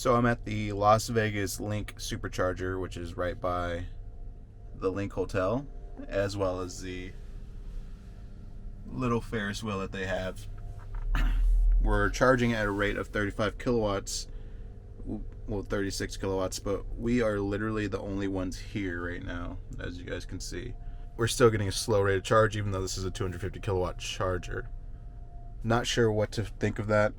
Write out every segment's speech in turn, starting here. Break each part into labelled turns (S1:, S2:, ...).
S1: So I'm at the Las Vegas Link Supercharger, which is right by the Link Hotel, as well as the little Ferris wheel that they have. We're charging at a rate of 35 kilowatts, well 36 kilowatts, but we are literally the only ones here right now, as you guys can see. We're still getting a slow rate of charge, even though this is a 250 kilowatt charger. Not sure what to think of that.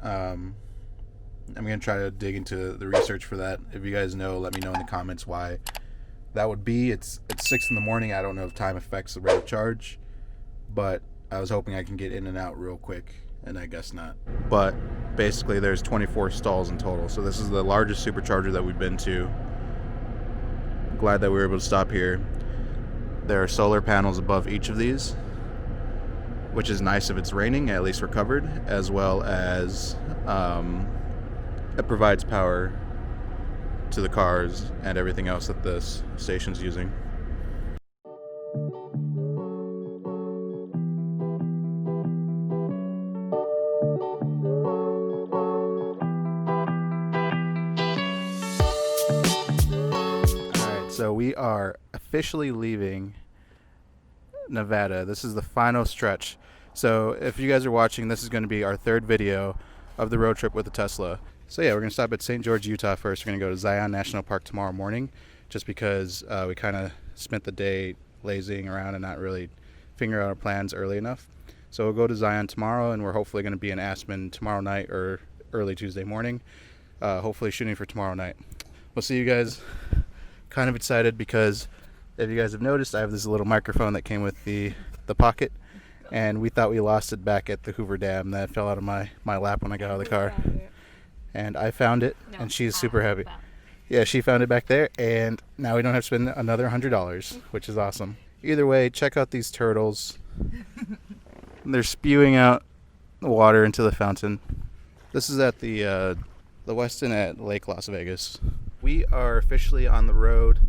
S1: I'm going to try to dig into the research for that. If you guys know, let me know in the comments why that would be. It's 6 in the morning. I don't know if time affects the rate of charge, but I was hoping I can get in and out real quick, and I guess not. But basically there's 24 stalls in total. So this is the largest supercharger that we've been to. Glad that we were able to stop here. There are solar panels above each of these, which is nice if it's raining. At least we're covered, as well as it provides power to the cars and everything else that this station's using. Alright, so we are officially leaving Nevada. This is the final stretch. So if you guys are watching, this is going to be our third video of the road trip with the Tesla. So yeah, we're going to stop at St. George, Utah first. We're going to go to Zion National Park tomorrow morning, just because we kind of spent the day lazying around and not really figuring out our plans early enough. So we'll go to Zion tomorrow, and we're hopefully going to be in Aspen tomorrow night or early Tuesday morning. Hopefully shooting for tomorrow night. We'll see you guys. Kind of excited because if you guys have noticed, I have this little microphone that came with the Pocket, and we thought we lost it back at the Hoover Dam. That fell out of my lap when I got out of the car. And I found it, and she's super happy. Yeah, she found it back there, and now we don't have to spend another $100, which is awesome. Either way, check out these turtles. They're spewing out water into the fountain. This is at the Westin at Lake Las Vegas. We are officially on the road.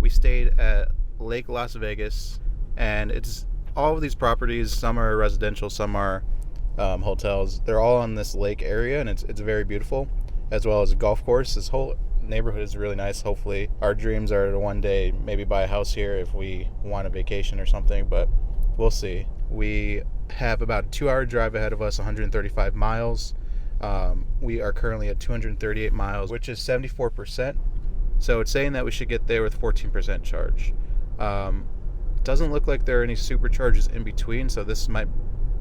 S1: We stayed at Lake Las Vegas, and it's all of these properties. Some are residential, some are hotels. They're all on this lake area, and it's very beautiful, as well as a golf course. This whole neighborhood is really nice. Hopefully our dreams are to one day maybe buy a house here if we want a vacation or something, but we'll see. We have about a 2-hour drive ahead of us, 135 miles. We are currently at 238 miles, which is 74%. So it's saying that we should get there with 14% charge. Doesn't look like there are any supercharges in between, so this might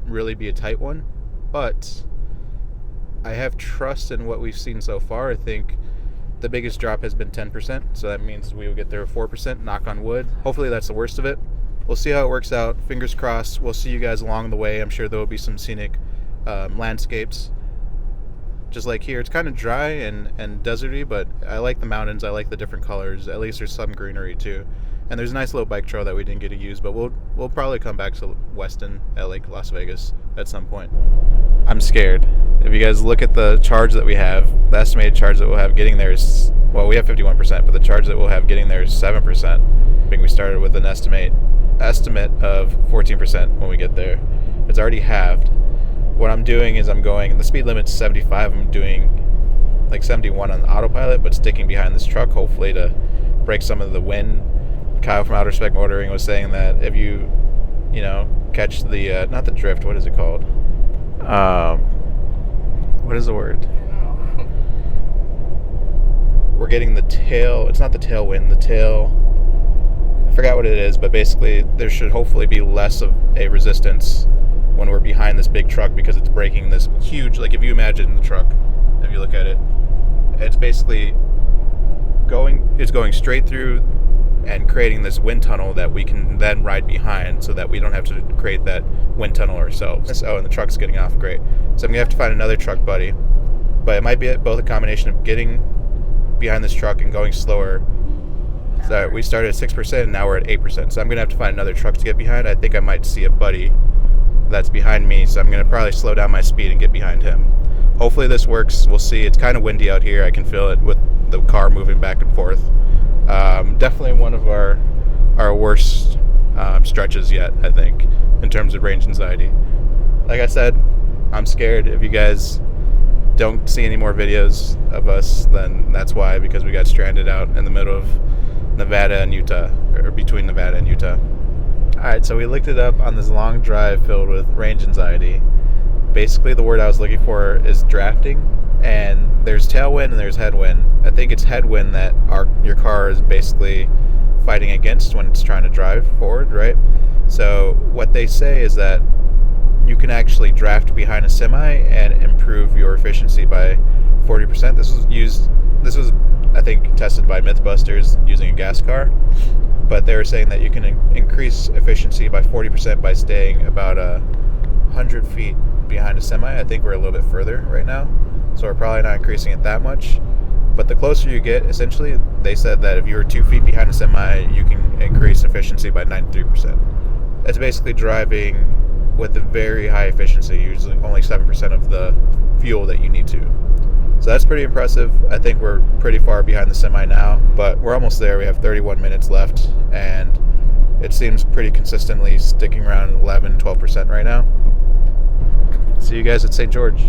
S1: really be a tight one, but I have trust in what we've seen so far. I think the biggest drop has been 10%, so that means we will get there with 4%, knock on wood. Hopefully that's the worst of it. We'll see how it works out. Fingers crossed. We'll see you guys along the way. I'm sure there will be some scenic landscapes. Just like here, it's kind of dry and deserty, but I like the mountains. I like the different colors. At least there's some greenery too. And there's a nice little bike trail that we didn't get to use, but we'll probably come back to Westin at Lake Las Vegas at some point. I'm scared. If you guys look at the charge that we have, the estimated charge that we'll have getting there is, well, we have 51%, but the charge that we'll have getting there is 7%. I think we started with an estimate of 14% when we get there. It's already halved. What I'm doing is the speed limit's 75. I'm doing like 71 on autopilot, but sticking behind this truck, hopefully to break some of the wind. Kyle from Outer Spec Motoring was saying that if you catch the, not the drift, what is it called? What is the word? We're getting the tail, it's not the tailwind, I forgot what it is, but basically there should hopefully be less of a resistance when we're behind this big truck, because it's braking this huge, like if you imagine the truck, if you look at it, it's basically going straight through and creating this wind tunnel that we can then ride behind, so that we don't have to create that wind tunnel ourselves. Oh, and the truck's getting off, great. So I'm gonna have to find another truck buddy, but it might be both a combination of getting behind this truck and going slower. So we started at 6% and now we're at 8%. So I'm gonna have to find another truck to get behind. I think I might see a buddy that's behind me, so I'm gonna probably slow down my speed and get behind him. Hopefully this works. We'll see. It's kind of windy out here. I can feel it with the car moving back and forth. Definitely one of our worst stretches yet, I think, in terms of range anxiety. Like I said, I'm scared. If you guys don't see any more videos of us, then that's why, because we got stranded out in the middle of Nevada and Utah, or between Nevada and Utah. Alright, so we looked it up on this long drive filled with range anxiety. Basically, the word I was looking for is drafting, and there's tailwind and there's headwind. I think it's headwind that your car is basically fighting against when it's trying to drive forward, right? So what they say is that you can actually draft behind a semi and improve your efficiency by 40%. This was I think tested by Mythbusters using a gas car, but they were saying that you can increase efficiency by 40% by staying about 100 feet behind a semi. I think we're a little bit further right now, so we're probably not increasing it that much. But the closer you get, essentially, they said that if you were 2 feet behind a semi, you can increase efficiency by 93%. It's basically driving with a very high efficiency, using only 7% of the fuel that you need to. So that's pretty impressive. I think we're pretty far behind the semi now, but we're almost there. We have 31 minutes left, and it seems pretty consistently sticking around 11-12% right now. See you guys at St. George.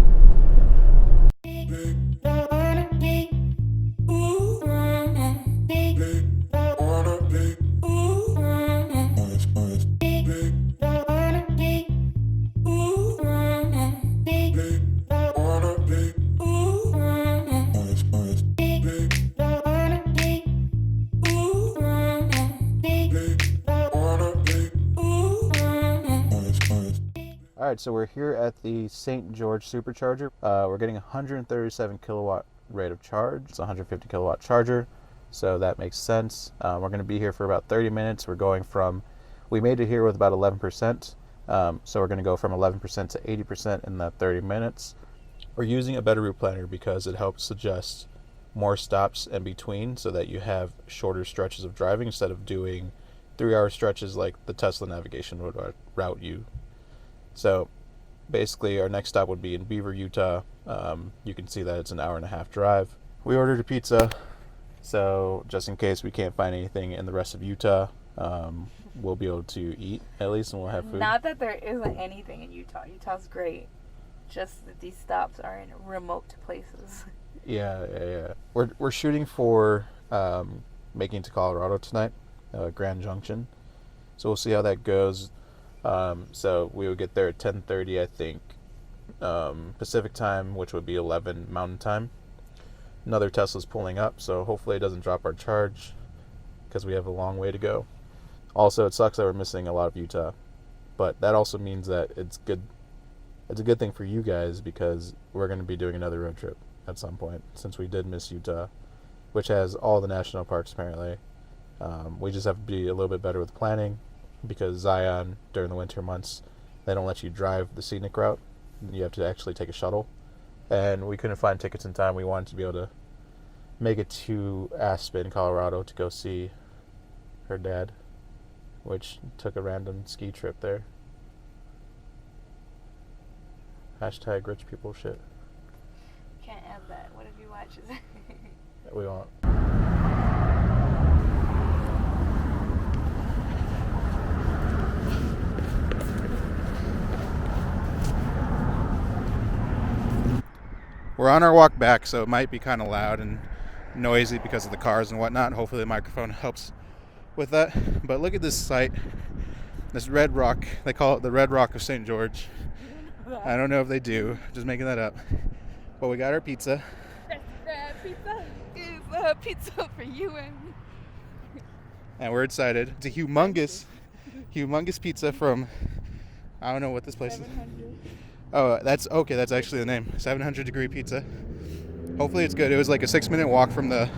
S1: Alright, so we're here at the St. George Supercharger. We're getting 137 kilowatt rate of charge. It's a 150 kilowatt charger, so that makes sense. We're going to be here for about 30 minutes. We made it here with about 11%, so we're going to go from 11% to 80% in that 30 minutes. We're using a better route planner because it helps suggest more stops in between so that you have shorter stretches of driving instead of doing 3-hour stretches like the Tesla navigation would route you. So basically our next stop would be in Beaver, Utah. You can see that it's an 1.5-hour drive. We ordered a pizza, so just in case we can't find anything in the rest of Utah, we'll be able to eat at least, and we'll have food.
S2: Not that there isn't anything in Utah. Utah's great. Just that these stops are in remote places.
S1: Yeah. We're shooting for making it to Colorado tonight, Grand Junction. So we'll see how that goes. So we would get there at 10:30, I think, Pacific time, which would be 11 Mountain time. Another Tesla's pulling up, so hopefully it doesn't drop our charge because we have a long way to go. Also, it sucks that we're missing a lot of Utah, but that also means that it's good. It's a good thing for you guys because we're going to be doing another road trip at some point, since we did miss Utah, which has all the national parks apparently. We just have to be a little bit better with planning, because Zion, during the winter months, they don't let you drive the scenic route. You have to actually take a shuttle. And we couldn't find tickets in time. We wanted to be able to make it to Aspen, Colorado, to go see her dad, which took a random ski trip there. Hashtag rich people shit.
S2: Can't add that. What if he watches it?
S1: We won't. We're on our walk back, so it might be kind of loud and noisy because of the cars and whatnot. Hopefully the microphone helps with that. But look at this site, this red rock. They call it the Red Rock of St. George. I don't know if they do. Just making that up. But we got our pizza.
S2: Pizza is pizza for you
S1: and we're excited. It's a humongous pizza from, I don't know what this place is. Oh, that's okay. That's actually the name. 700 degree pizza. Hopefully it's good. It was like a 6-minute walk from the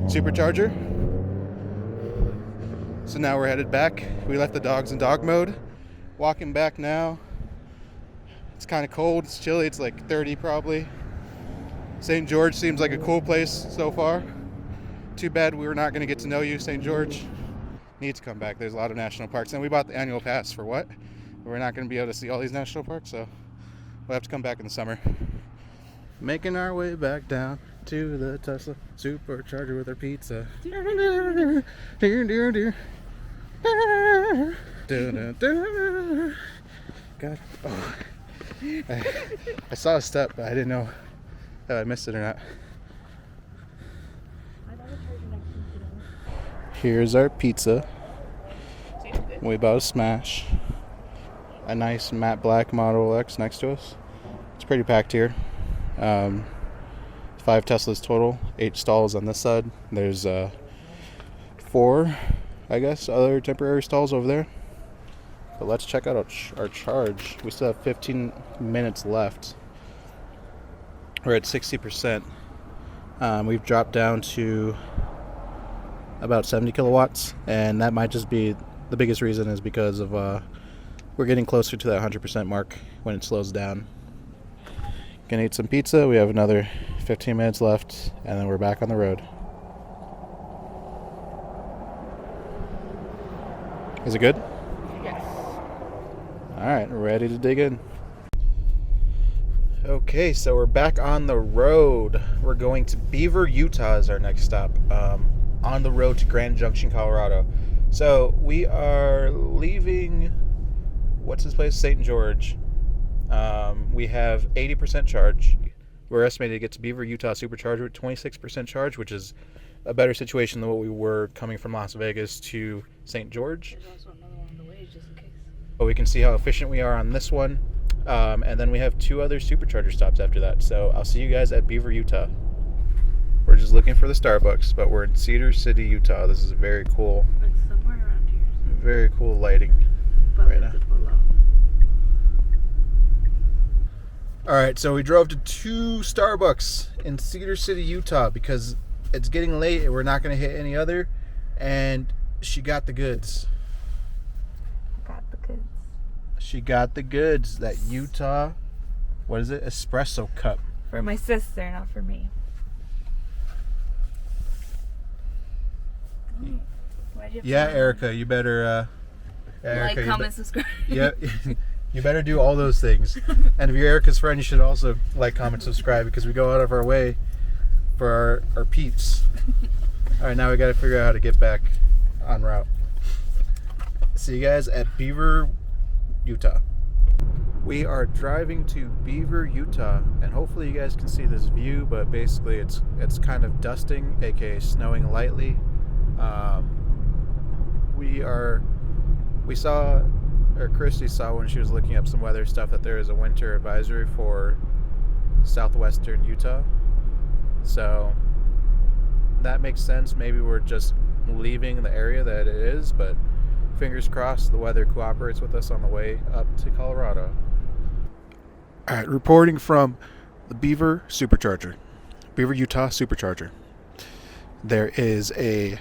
S1: Supercharger. So now we're headed back. We left the dogs in dog mode. Walking back now. It's kind of cold. It's chilly. It's like 30 probably. St. George seems like a cool place so far. Too bad we were not going to get to know you, St. George. Need to come back. There's a lot of national parks. And we bought the annual pass for what? We're not going to be able to see all these national parks, so we'll have to come back in the summer. Making our way back down to the Tesla Supercharger with our pizza. God. Oh. I saw a step, but I didn't know I missed it or not.
S2: I never tried your next one.
S1: Here's our pizza.
S2: Seems good.
S1: We about to smash. A nice matte black Model X next to us. It's pretty packed here. 5 Teslas total, 8 stalls on this side. There's 4, I guess, other temporary stalls over there. But let's check out our charge. We still have 15 minutes left. We're at 60%. We've dropped down to about 70 kilowatts, and that might just be the biggest reason is because of we're getting closer to that 100% mark when it slows down. Gonna eat some pizza. We have another 15 minutes left, and then we're back on the road. Is it good?
S2: Yes.
S1: All right, we're ready to dig in. Okay, so we're back on the road. We're going to Beaver, Utah is our next stop. On the road to Grand Junction, Colorado. So we are leaving, what's this place? St. George. We have 80% charge. We're estimated to get to Beaver, Utah Supercharger with 26% charge, which is a better situation than what we were coming from Las Vegas to St. George.
S2: There's also another one on the way, just in case.
S1: But we can see how efficient we are on this one. And then we have 2 other Supercharger stops after that. So I'll see you guys at Beaver, Utah. We're just looking for the Starbucks, but we're in Cedar City, Utah. This is very cool.
S2: It's somewhere around here.
S1: Very cool lighting right now. All right, so we drove to 2 Starbucks in Cedar City, Utah, because it's getting late and we're not going to hit any other. And she got the goods.
S2: Got the goods.
S1: She got the goods. That Utah, what is it? Espresso cup.
S2: For my sister, not for me. Why'd you have to
S1: Yeah,
S2: do that?
S1: Erica, you better.
S2: Like, comment, subscribe.
S1: Yeah, you better do all those things. And if you're Erica's friend, you should also like, comment, subscribe, because we go out of our way for our peeps. All right, now we got to figure out how to get back en route. See you guys at Beaver, Utah. We are driving to Beaver, Utah, and hopefully you guys can see this view, but basically it's kind of dusting, aka snowing lightly. We saw, or Christy saw when she was looking up some weather stuff, that there is a winter advisory for southwestern Utah. So that makes sense. Maybe we're just leaving the area that it is, but fingers crossed the weather cooperates with us on the way up to Colorado. All right, reporting from the Beaver Supercharger, Beaver, Utah Supercharger. There is a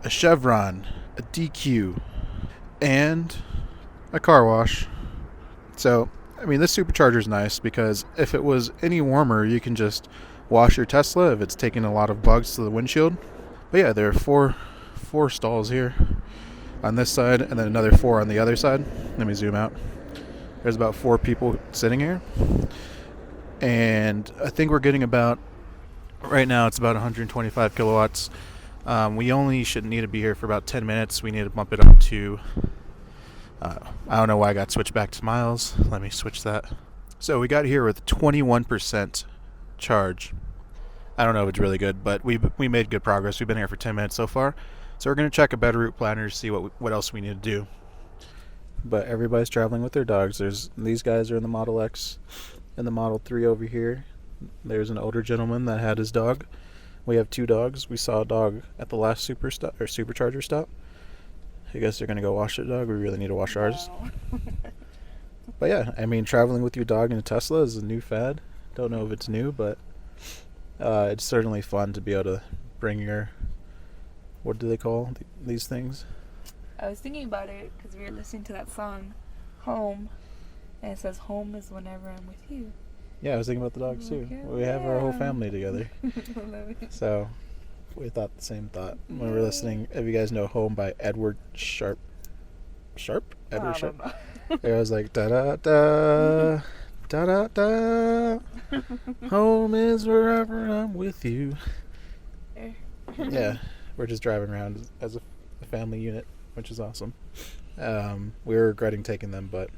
S1: Chevron, a DQ, and a car wash. So, I mean, this Supercharger is nice because if it was any warmer, you can just wash your Tesla if it's taking a lot of bugs to the windshield. But yeah, there are four stalls here on this side and then another 4 on the other side. Let me zoom out. There's about 4 people sitting here. And I think we're getting about, right now it's about 125 kilowatts. We only should need to be here for about 10 minutes. We need to bump it up to, I don't know why I got switched back to miles. Let me switch that. So we got here with 21% charge. I don't know if it's really good, but we made good progress. We've been here for 10 minutes so far. So we're going to check a better route planner to see what else we need to do. But everybody's traveling with their dogs. These guys are in the Model X and the Model 3 over here. There's an older gentleman that had his dog. We have 2 dogs. We saw a dog at the last Supercharger stop. I guess they're going to go wash the dog. We really need to wash ours. But yeah, I mean, traveling with your dog in a Tesla is a new fad. Don't know if it's new, but it's certainly fun to be able to bring your, what do they call these things?
S2: I was thinking about it because we were listening to that song, Home, and it says home is whenever I'm with you.
S1: Yeah, I was thinking about the dogs too.
S2: Okay,
S1: We have our whole
S2: yeah.
S1: family together. So we thought the same thought when we were listening. If you guys know Home by Edward Sharp? Edward Sharp? It was like da da da da da da. Home is wherever I'm with you. Yeah, we're just driving around as a family unit, which is awesome. We were regretting taking them, but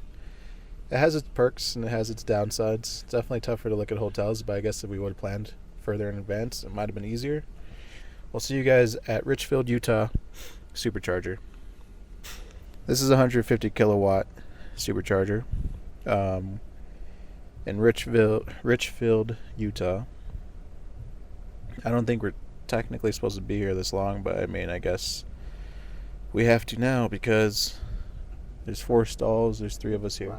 S1: it has its perks and it has its downsides. It's definitely tougher to look at hotels, but I guess if we would have planned further in advance, it might have been easier. We'll see you guys at Richfield, Utah, Supercharger. This is a 150 kilowatt Supercharger in Richfield, Utah. I don't think we're technically supposed to be here this long, but I mean, I guess we have to now because there's 4 stalls. There's 3 of us here.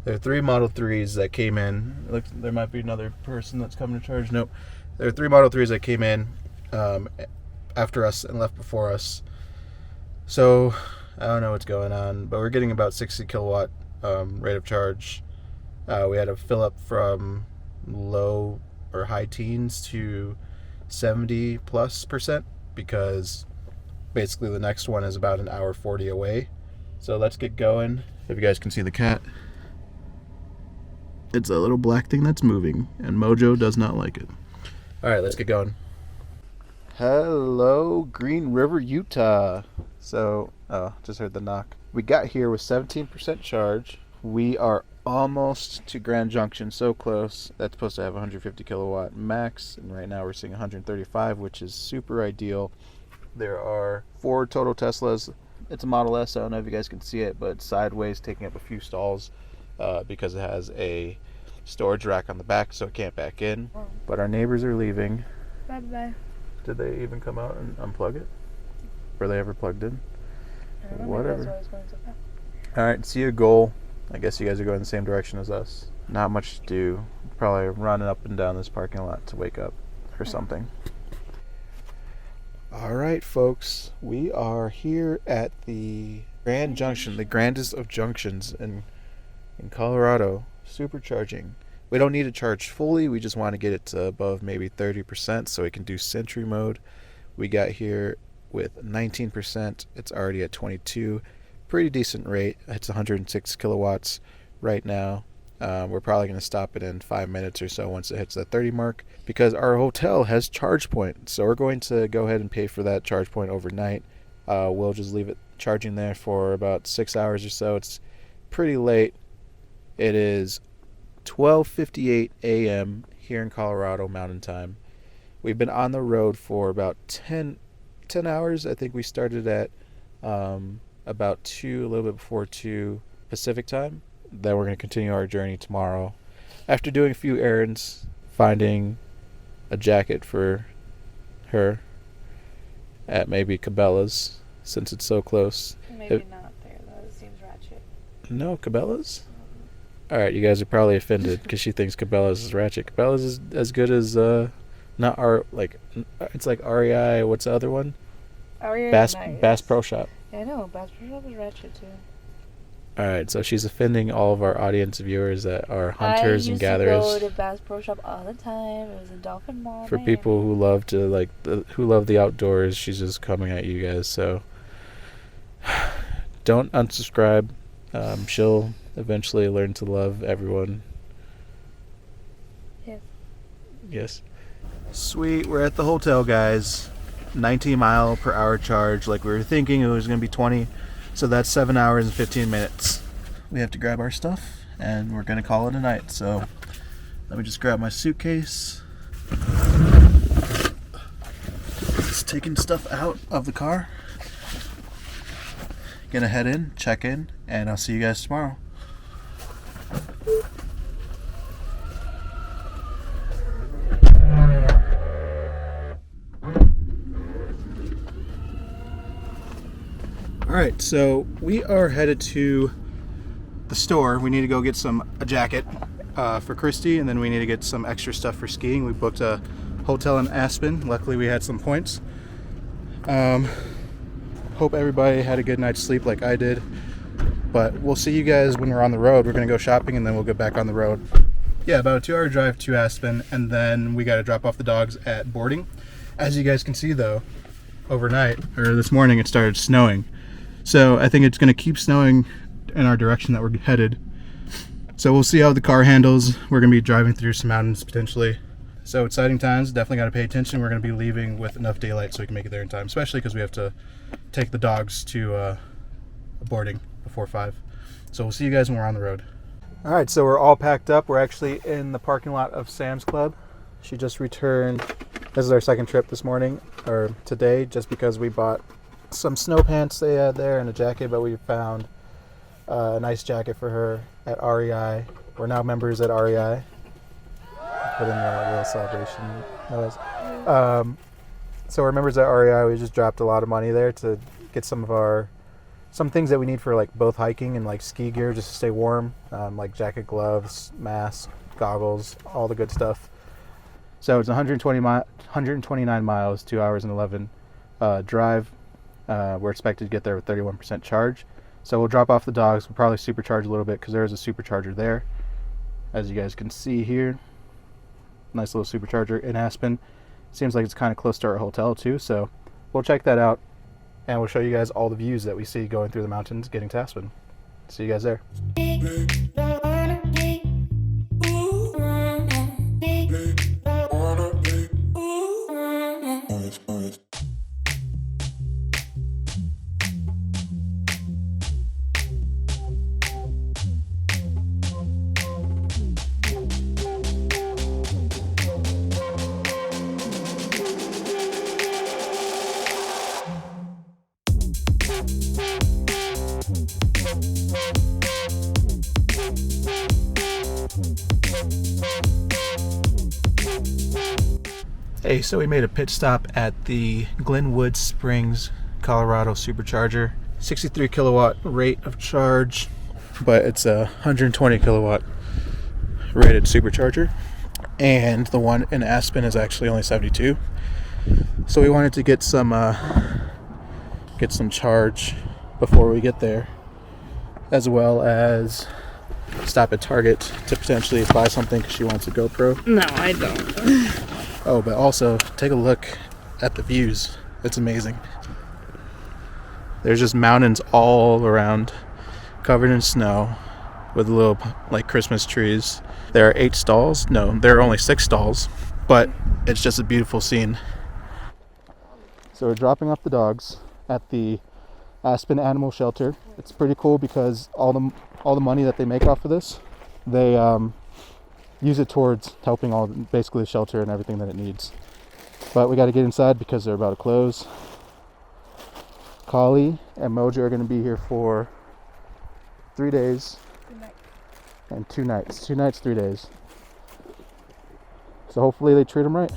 S1: There are 3 Model 3s that came in. Looks, there might be another person that's coming to charge. Nope. There are 3 Model 3s that came in after us and left before us. So I don't know what's going on, but we're getting about 60 kilowatt rate of charge. We had to fill up from low or high teens to 70+% because basically the next one is about an hour 40 away. So let's get going. If you guys can see the cat, it's a little black thing that's moving, and Mojo does not like it. All right, let's get going. Hello, Green River, Utah. So, just heard the knock. We got here with 17% charge. We are almost to Grand Junction, so close. That's supposed to have 150 kilowatt max, and right now we're seeing 135, which is super ideal. There are 4 total Teslas. It's a Model S, I don't know if you guys can see it, but it's sideways, taking up a few stalls because it has a storage rack on the back, so it can't back in. But our neighbors are leaving.
S2: Bye-bye.
S1: Did they even come out and unplug it? Were they ever plugged in?
S2: I don't know.
S1: Whatever. Alright, see a goal. I guess you guys are going the same direction as us. Not much to do. Probably running up and down this parking lot to wake up or something. Alright, folks. We are here at the Grand Junction, the grandest of junctions in Colorado. Supercharging. We don't need to charge fully. We just want to get it to above maybe 30% so we can do Sentry mode. We got here with 19%. It's already at 22. Pretty decent rate. It's 106 kilowatts right now. We're probably going to stop it in 5 minutes or so once it hits that 30 mark because our hotel has charge point. So we're going to go ahead and pay for that charge point overnight. We'll just leave it charging there for about 6 hours or so. It's pretty late. It is 12:58 a.m. here in Colorado Mountain Time. We've been on the road for about 10 hours. I think we started at about 2, a little bit before 2 Pacific time. Then we're going to continue our journey tomorrow. After doing a few errands, finding a jacket for her at maybe Cabela's, since it's so close.
S2: Maybe not there, though. It seems ratchet.
S1: No, Cabela's? Alright, you guys are probably offended because she thinks Cabela's is ratchet. Cabela's is as good as, not our, like, it's like REI, what's the other one?
S2: REI
S1: Bass Pro Shop.
S2: Yeah, I know. Bass Pro Shop is ratchet, too.
S1: Alright, so she's offending all of our audience viewers that are hunters and gatherers.
S2: I used to go to Bass Pro Shop all the time. It was in Dolphin Mall.
S1: For people who love to, who love the outdoors, she's just coming at you guys, so don't unsubscribe. She'll eventually learn to love everyone.
S2: Yes.
S1: Yes. Sweet, we're at the hotel, guys. 19 mile per hour charge, like we were thinking it was going to be 20. So that's 7 hours and 15 minutes. We have to grab our stuff and we're going to call it a night. So let me just grab my suitcase. Just taking stuff out of the car. Gonna head in, check in, and I'll see you guys tomorrow. Alright, so we are headed to the store. We need to go get a jacket for Christy, and then we need to get some extra stuff for skiing. We booked a hotel in Aspen. Luckily we had some points. Hope everybody had a good night's sleep like I did. But we'll see you guys when we're on the road. We're going to go shopping and then we'll get back on the road. Yeah, about a 2-hour drive to Aspen, and then we got to drop off the dogs at boarding. As you guys can see though, overnight, or this morning, it started snowing. So I think it's going to keep snowing in our direction that we're headed. So we'll see how the car handles. We're going to be driving through some mountains potentially. So exciting times, definitely got to pay attention. We're going to be leaving with enough daylight so we can make it there in time, especially because we have to take the dogs to boarding before 5. So we'll see you guys when we're on the road. All right, so we're all packed up. We're actually in the parking lot of Sam's Club. She just returned. This is our second trip this morning, or today, just because we bought some snow pants they had there and a jacket, but we found a nice jacket for her at REI. We're now members at REI. Put in a little celebration noise. So we're members at REI. We just dropped a lot of money there to get some things that we need for like both hiking and like ski gear just to stay warm, like jacket, gloves, mask, goggles, all the good stuff. So it's 129 miles, 2 hours and 11 drive. We're expected to get there with 31% charge. So we'll drop off the dogs. We'll probably supercharge a little bit because there is a supercharger there, as you guys can see here. Nice little supercharger in Aspen. Seems like it's kind of close to our hotel too, so we'll check that out. And we'll show you guys all the views that we see going through the mountains getting to Aspen. See you guys there. Hey, so we made a pit stop at the Glenwood Springs, Colorado Supercharger. 63 kilowatt rate of charge, but it's a 120 kilowatt rated supercharger. And the one in Aspen is actually only 72. So we wanted to get some charge before we get there, as well as stop at Target to potentially buy something because she wants a GoPro.
S2: No, I don't.
S1: Oh, but also take a look at the views. It's amazing. There's just mountains all around, covered in snow, with little like Christmas trees. There are 8 stalls. No, there are only 6 stalls, but it's just a beautiful scene. So we're dropping off the dogs at the Aspen Animal Shelter. It's pretty cool because all the money that they make off of this, they use it towards helping basically the shelter and everything that it needs. But we got to get inside because they're about to close. Collie and Mojo are going to be here for 3 days and 2 nights. 2 nights, 3 days. So hopefully they treat them right.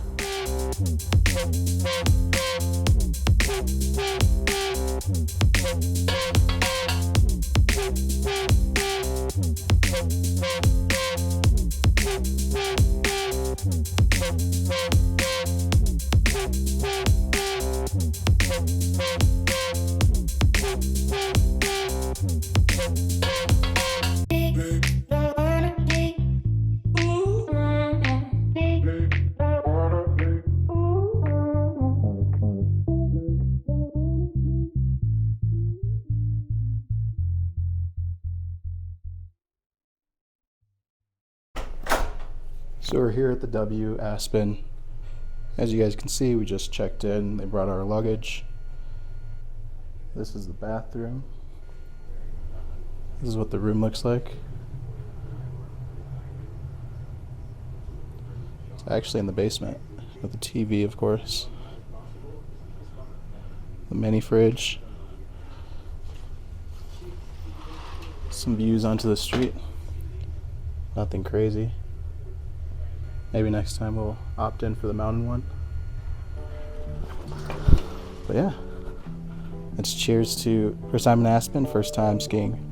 S1: So we're here at the W Aspen. As you guys can see, we just checked in. They brought our luggage. This is the bathroom. This is what the room looks like. It's actually in the basement with the TV, of course. The mini fridge. Some views onto the street. Nothing crazy. Maybe next time we'll opt in for the mountain one. But yeah, it's cheers to first time in Aspen, first time skiing.